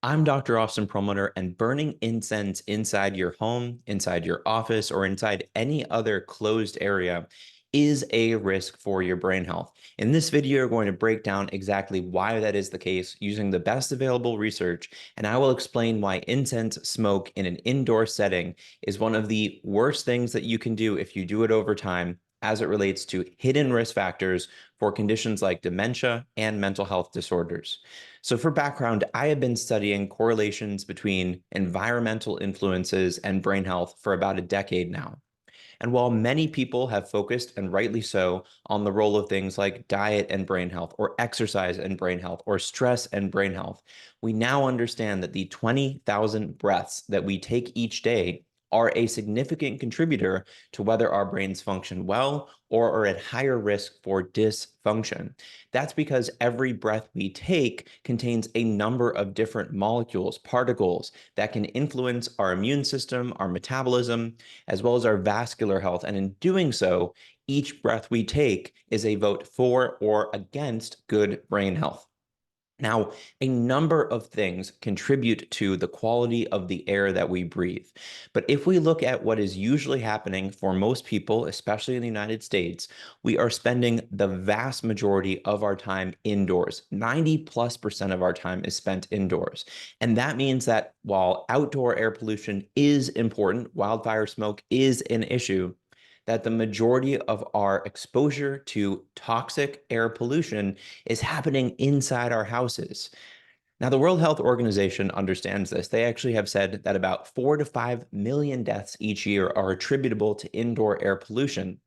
I'm Dr. Austin Perlmutter, and burning incense inside your home, inside your office, or inside any other closed area is a risk for your brain health. In this video, we're going to break down exactly why that is the case using the best available research, and I will explain why incense smoke in an indoor setting is one of the worst things that you can do if you do it over time as it relates to hidden risk factors for conditions like dementia and mental health disorders. So for background, I have been studying correlations between environmental influences and brain health for about a decade now. And while many people have focused, and rightly so, on the role of things like diet and brain health, or exercise and brain health, or stress and brain health, we now understand that the 20,000 breaths that we take each day are a significant contributor to whether our brains function well or are at higher risk for dysfunction. That's because every breath we take contains a number of different molecules, particles that can influence our immune system, our metabolism, as well as our vascular health. And in doing so, each breath we take is a vote for or against good brain health. Now, a number of things contribute to the quality of the air that we breathe. But if we look at what is usually happening for most people, especially in the United States, we are spending the vast majority of our time indoors. 90+% of our time is spent indoors. And that means that while outdoor air pollution is important, wildfire smoke is an issue, that the majority of our exposure to toxic air pollution is happening inside our houses. Now, the World Health Organization understands this. They actually have said that about 4 to 5 million deaths each year are attributable to indoor air pollution.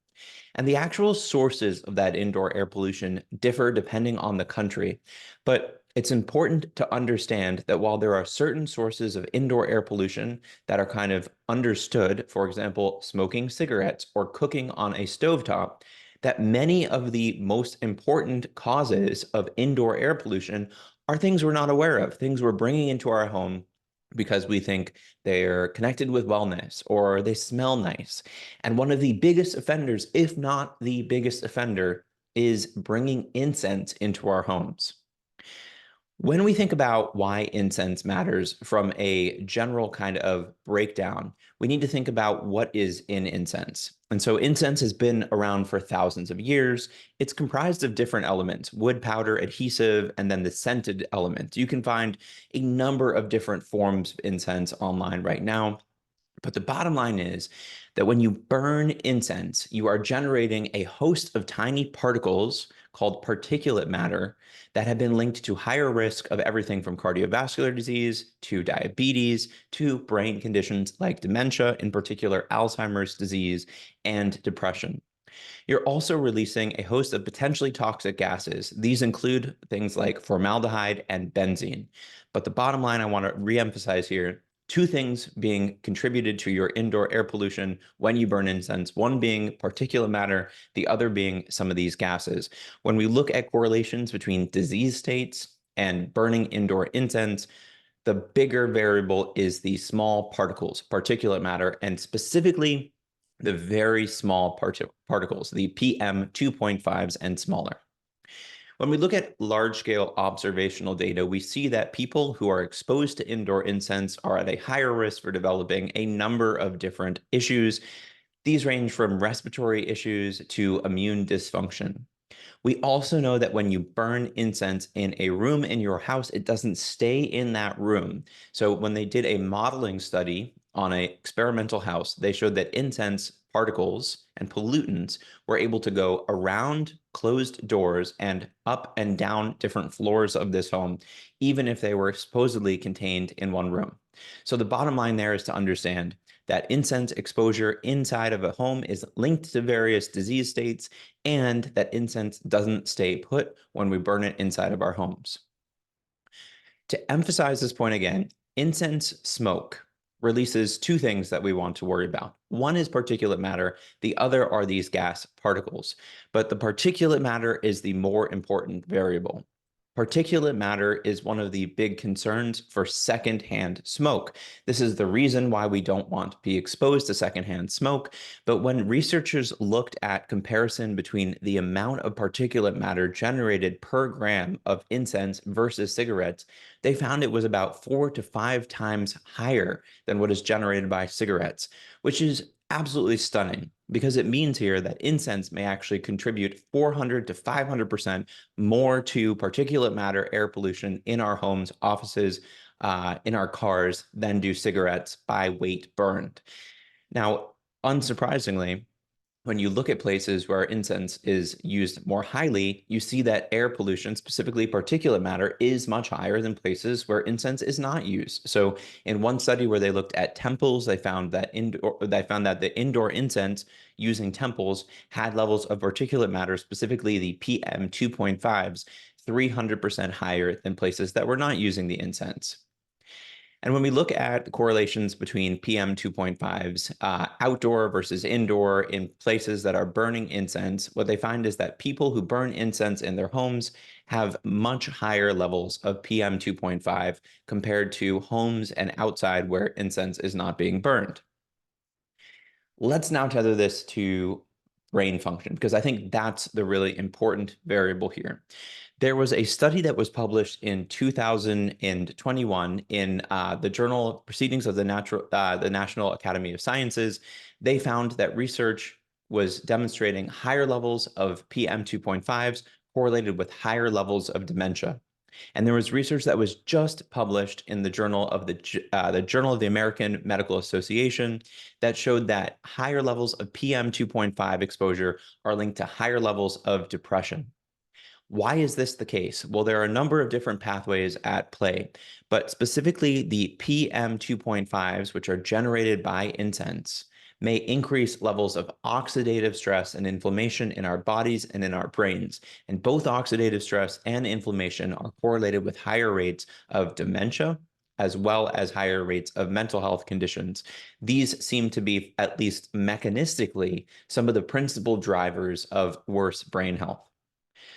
And the actual sources of that indoor air pollution differ depending on the country. But it's important to understand that while there are certain sources of indoor air pollution that are kind of understood, for example, smoking cigarettes or cooking on a stovetop, that many of the most important causes of indoor air pollution are things we're not aware of, things we're bringing into our home because we think they're connected with wellness or they smell nice. And one of the biggest offenders, if not the biggest offender, is bringing incense into our homes. When we think about why incense matters from a general kind of breakdown, we need to think about what is in incense. And so incense has been around for thousands of years. It's comprised of different elements, wood powder, adhesive, and then the scented element. You can find a number of different forms of incense online right now. But the bottom line is that when you burn incense, you are generating a host of tiny particles called particulate matter that have been linked to higher risk of everything from cardiovascular disease to diabetes to brain conditions like dementia, in particular Alzheimer's disease and depression. You're also releasing a host of potentially toxic gases. These include things like formaldehyde and benzene. But the bottom line I want to reemphasize here, two things being contributed to your indoor air pollution when you burn incense, one being particulate matter, the other being some of these gases. When we look at correlations between disease states and burning indoor incense, the bigger variable is the small particles, particulate matter, and specifically the very small particles, the PM 2.5s and smaller. When we look at large-scale observational data, we see that people who are exposed to indoor incense are at a higher risk for developing a number of different issues. These range from respiratory issues to immune dysfunction. We also know that when you burn incense in a room in your house, it doesn't stay in that room. So when they did a modeling study on an experimental house, they showed that incense particles and pollutants were able to go around closed doors and up and down different floors of this home, even if they were supposedly contained in one room. So the bottom line there is to understand that incense exposure inside of a home is linked to various disease states, and that incense doesn't stay put when we burn it inside of our homes. To emphasize this point again, incense smoke releases two things that we want to worry about. One is particulate matter, the other are these gas particles. But the particulate matter is the more important variable. Particulate matter is one of the big concerns for secondhand smoke. This is the reason why we don't want to be exposed to secondhand smoke. But when researchers looked at comparison between the amount of particulate matter generated per gram of incense versus cigarettes, they found it was about 4 to 5 times higher than what is generated by cigarettes, which is absolutely stunning because it means here that incense may actually contribute 400 to 500% more to particulate matter air pollution in our homes, offices, in our cars than do cigarettes by weight burned. Now, unsurprisingly, when you look at places where incense is used more highly, you see that air pollution, specifically particulate matter, is much higher than places where incense is not used. So, in one study where they looked at temples, they found that the indoor incense using temples had levels of particulate matter, specifically the PM 2.5s, 300% higher than places that were not using the incense. And when we look at the correlations between PM 2.5s, outdoor versus indoor in places that are burning incense, what they find is that people who burn incense in their homes have much higher levels of PM 2.5 compared to homes and outside where incense is not being burned. Let's now tether this to brain function, because I think that's the really important variable here. There was a study that was published in 2021 in the journal Proceedings of the National Academy of Sciences. They found that research was demonstrating higher levels of PM 2.5s correlated with higher levels of dementia. And there was research that was just published in the Journal of the Journal of the American Medical Association that showed that higher levels of PM 2.5 exposure are linked to higher levels of depression. Why is this the case? Well, there are a number of different pathways at play, but specifically the PM 2.5s, which are generated by incense, may increase levels of oxidative stress and inflammation in our bodies and in our brains. And both oxidative stress and inflammation are correlated with higher rates of dementia, as well as higher rates of mental health conditions. These seem to be, at least mechanistically, some of the principal drivers of worse brain health.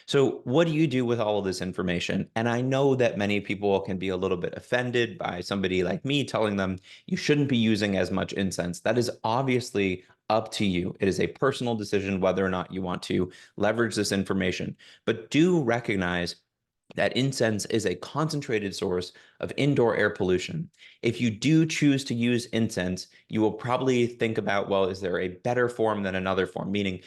So, what do you do with all of this information? And I know that many people can be a little bit offended by somebody like me telling them you shouldn't be using as much incense. That is obviously up to you. It is a personal decision whether or not you want to leverage this information. But do recognize that incense is a concentrated source of indoor air pollution. If you do choose to use incense, you will probably think about, well, is there a better form than another form? Meaning,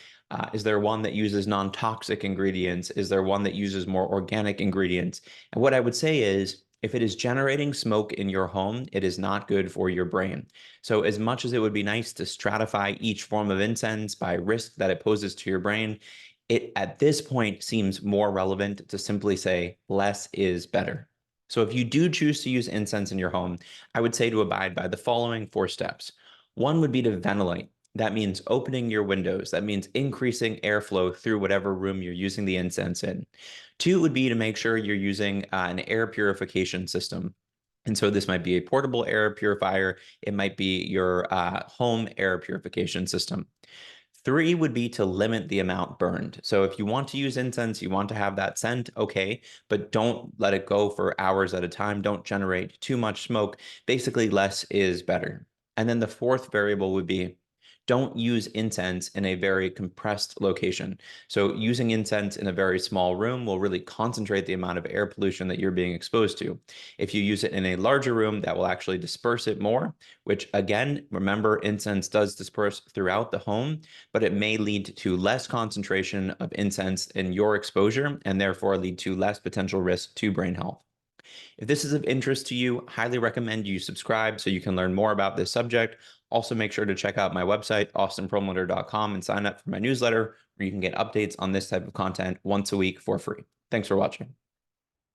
is there one that uses non-toxic ingredients? Is there one that uses more organic ingredients? And what I would say is, if it is generating smoke in your home, it is not good for your brain. So as much as it would be nice to stratify each form of incense by risk that it poses to your brain, it at this point seems more relevant to simply say less is better. So if you do choose to use incense in your home, I would say to abide by the following 4 steps. One would be to ventilate. That means opening your windows. That means increasing airflow through whatever room you're using the incense in. Two would be to make sure you're using an air purification system. And so this might be a portable air purifier. It might be your home air purification system. Three would be to limit the amount burned. So if you want to use incense, you want to have that scent, okay, but don't let it go for hours at a time. Don't generate too much smoke. Basically, less is better. And then the fourth variable would be don't use incense in a very compressed location. So using incense in a very small room will really concentrate the amount of air pollution that you're being exposed to. If you use it in a larger room, that will actually disperse it more, which again, remember, incense does disperse throughout the home, but it may lead to less concentration of incense in your exposure and therefore lead to less potential risk to brain health. If this is of interest to you, highly recommend you subscribe so you can learn more about this subject. Also, make sure to check out my website, austinperlmutter.com, and sign up for my newsletter where you can get updates on this type of content once a week for free. Thanks for watching.